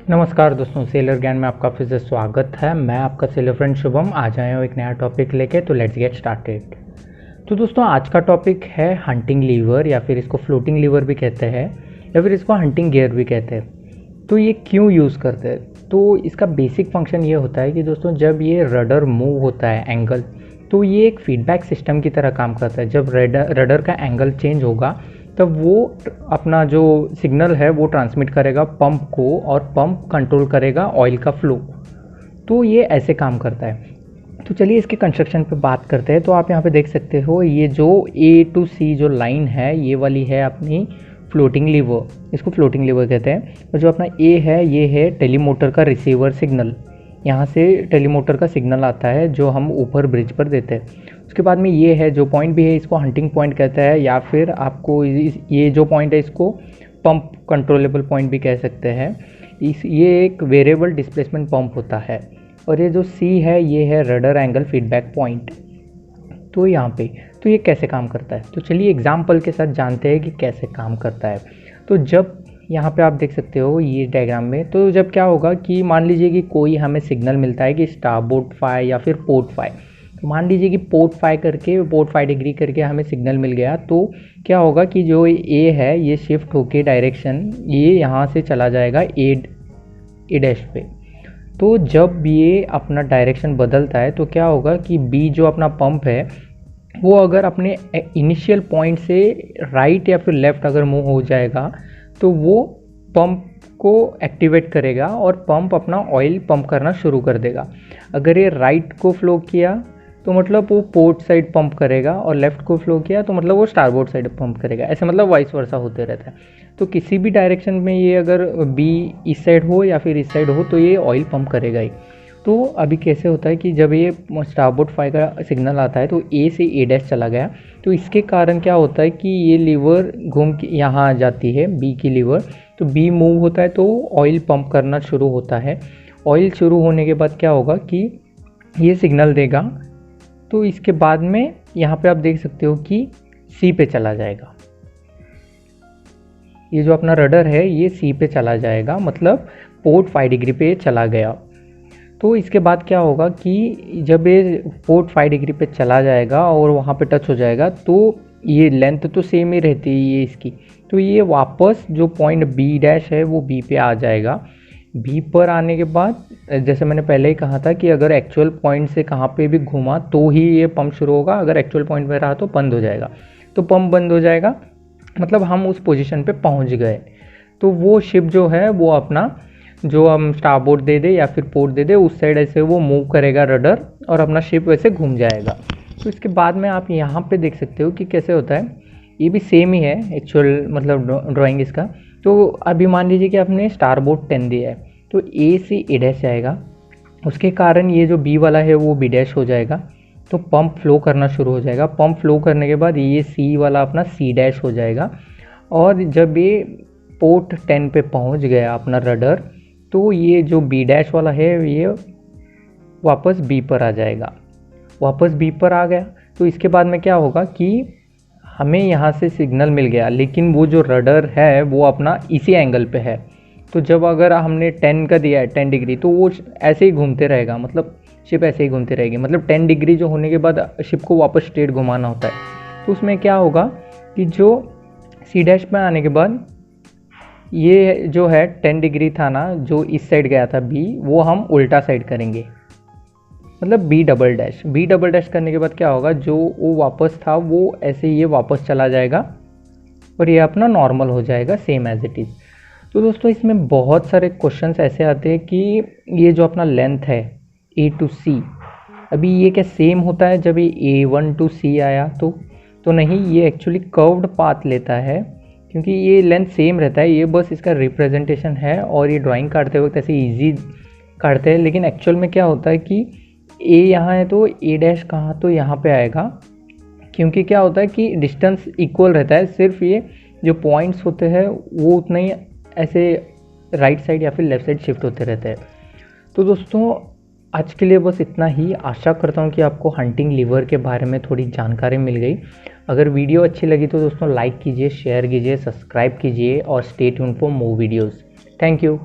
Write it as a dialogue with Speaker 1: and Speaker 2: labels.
Speaker 1: नमस्कार दोस्तों, सेलर ज्ञान में आपका फिर से स्वागत है। मैं आपका सेलर फ्रेंड शुभम आज आया हूँ एक नया टॉपिक लेके। तो लेट्स गेट स्टार्टेड। तो दोस्तों आज का टॉपिक है हंटिंग लीवर, या फिर इसको फ्लोटिंग लीवर भी कहते हैं, या फिर इसको हंटिंग गियर भी कहते हैं। तो ये क्यों यूज़ करते हैं? तो इसका बेसिक फंक्शन ये होता है कि दोस्तों जब ये रडर मूव होता है एंगल, तो ये एक फीडबैक सिस्टम की तरह काम करता है। जब रडर का एंगल चेंज होगा तब वो अपना जो सिग्नल है वो ट्रांसमिट करेगा पंप को, और पंप कंट्रोल करेगा ऑयल का फ्लो। तो ये ऐसे काम करता है। तो चलिए इसके कंस्ट्रक्शन पे बात करते हैं। तो आप यहाँ पे देख सकते हो, ये जो A to C जो लाइन है ये वाली है अपनी फ्लोटिंग लीवर, इसको फ्लोटिंग लीवर कहते हैं। और जो अपना A है ये है टेलीमोटर का रिसीवर सिग्नल। यहाँ से टेलीमोटर का सिग्नल आता है जो हम ऊपर ब्रिज पर देते हैं। उसके बाद में ये है जो पॉइंट भी है, इसको हंटिंग पॉइंट कहता है, या फिर आपको ये जो पॉइंट है इसको पंप कंट्रोलेबल पॉइंट भी कह सकते हैं। ये एक वेरिएबल डिस्प्लेसमेंट पंप होता है। और ये जो C है ये है रडर एंगल फीडबैक पॉइंट। तो यहाँ पे तो ये कैसे काम करता है, तो चलिए एग्जाम्पल के साथ जानते हैं कि कैसे काम करता है। तो जब यहाँ पे आप देख सकते हो ये डायग्राम में, तो जब क्या होगा कि मान लीजिए कि कोई हमें सिग्नल मिलता है कि स्टारबोर्ड 5 या फिर पोर्ट 5। तो मान लीजिए कि पोर्ट 5 डिग्री करके हमें सिग्नल मिल गया। तो क्या होगा कि जो A है ये शिफ्ट होके डायरेक्शन ये यहाँ से चला जाएगा ए डैश पे। तो जब ये अपना डायरेक्शन बदलता है तो क्या होगा कि B जो अपना पंप है वो अगर अपने इनिशियल पॉइंट से राइट या फिर लेफ़्ट अगर मूव हो जाएगा तो वो पंप को एक्टिवेट करेगा और पंप अपना ऑयल पंप करना शुरू कर देगा। अगर ये राइट को फ्लो किया तो मतलब वो पोर्ट साइड पंप करेगा, और लेफ़्ट को फ्लो किया तो मतलब वो स्टारबोर्ड साइड पंप करेगा। ऐसे मतलब वाइस वर्सा होते रहता है। तो किसी भी डायरेक्शन में ये अगर B इस साइड हो या फिर इस साइड हो तो ये ऑयल पंप करेगा ही। तो अभी कैसे होता है कि जब ये स्टारबोर्ड 5 का सिग्नल आता है तो A से A डैश चला गया, तो इसके कारण क्या होता है कि ये लीवर घूम के यहाँ आ जाती है B की लीवर। तो B मूव होता है तो ऑयल पंप करना शुरू होता है। ऑयल शुरू होने के बाद क्या होगा कि ये सिग्नल देगा। तो इसके बाद में यहाँ पे आप देख सकते हो कि C पे चला जाएगा। ये जो अपना रडर है ये C पे चला जाएगा, मतलब पोर्ट 5 डिग्री पे चला गया। तो इसके बाद क्या होगा कि जब ये पोर्ट 5 डिग्री पे चला जाएगा और वहाँ पे टच हो जाएगा तो ये लेंथ तो सेम ही रहती है ये इसकी। तो ये वापस जो पॉइंट B डैश है वो B पे आ जाएगा। B पर आने के बाद जैसे मैंने पहले ही कहा था कि अगर एक्चुअल पॉइंट से कहाँ पे भी घूमा तो ही ये पंप शुरू होगा, अगर एक्चुअल पॉइंट पे रहा तो बंद हो जाएगा। तो पंप बंद हो जाएगा मतलब हम उस पोजीशन पे पहुंच गए। तो वो शिप जो है वो अपना जो हम स्टारबोर्ड दे दे या फिर पोर्ट दे दे उस साइड ऐसे वो मूव करेगा रडर, और अपना शिप वैसे घूम जाएगा। तो इसके बाद में आप यहाँ पे देख सकते हो कि कैसे होता है। ये भी सेम ही है एक्चुअल मतलब ड्राइंग इसका। तो अभी मान लीजिए कि आपने स्टारबोर्ड 10 दिया है, तो A से A डैश जाएगा। उसके कारण ये जो B वाला है वो B डैश हो जाएगा। तो पंप फ्लो करना शुरू हो जाएगा। पंप फ्लो करने के बाद ये C वाला अपना C डैश हो जाएगा। और जब ये पोर्ट 10 पे पहुंच गया अपना रडर, तो ये जो B डैश वाला है ये वापस B पर आ जाएगा। वापस B पर आ गया तो इसके बाद में क्या होगा कि हमें यहाँ से सिग्नल मिल गया, लेकिन वो जो रडर है वो अपना इसी एंगल पे है। तो जब अगर हमने 10 का दिया है 10 डिग्री, तो वो ऐसे ही घूमते रहेगा, मतलब शिप ऐसे ही घूमती रहेगी। मतलब 10 डिग्री जो होने के बाद शिप को वापस स्ट्रेट घुमाना होता है। तो उसमें क्या होगा कि जो C डैश में आने के बाद ये जो है 10 डिग्री था ना, जो इस साइड गया था B, वो हम उल्टा साइड करेंगे, मतलब B डबल डैश करने के बाद क्या होगा, जो वो वापस था वो ऐसे ये वापस चला जाएगा और ये अपना नॉर्मल हो जाएगा सेम एज इट इज़। तो दोस्तों इसमें बहुत सारे क्वेश्चंस ऐसे आते हैं कि ये जो अपना लेंथ है A to C, अभी ये क्या सेम होता है जब ये A1 to C आया? तो नहीं, ये एक्चुअली कर्व्ड पाथ लेता है, क्योंकि ये लेंथ सेम रहता है। ये बस इसका रिप्रेजेंटेशन है, और ये ड्राइंग काटते वक्त ऐसे इजी काटते हैं। लेकिन एक्चुअल में क्या होता है कि A यहाँ है तो A डैश कहाँ, तो यहाँ पे आएगा, क्योंकि क्या होता है कि डिस्टेंस इक्वल रहता है। सिर्फ ये जो पॉइंट्स होते हैं वो उतना ही ऐसे राइट साइड या फिर लेफ़्ट साइड शिफ्ट होते रहते हैं। तो दोस्तों आज के लिए बस इतना ही। आशा करता हूँ कि आपको हंटिंग लीवर के बारे में थोड़ी जानकारी मिल गई। अगर वीडियो अच्छी लगी तो दोस्तों लाइक कीजिए, शेयर कीजिए, सब्सक्राइब कीजिए और stay tune for more videos. Thank you.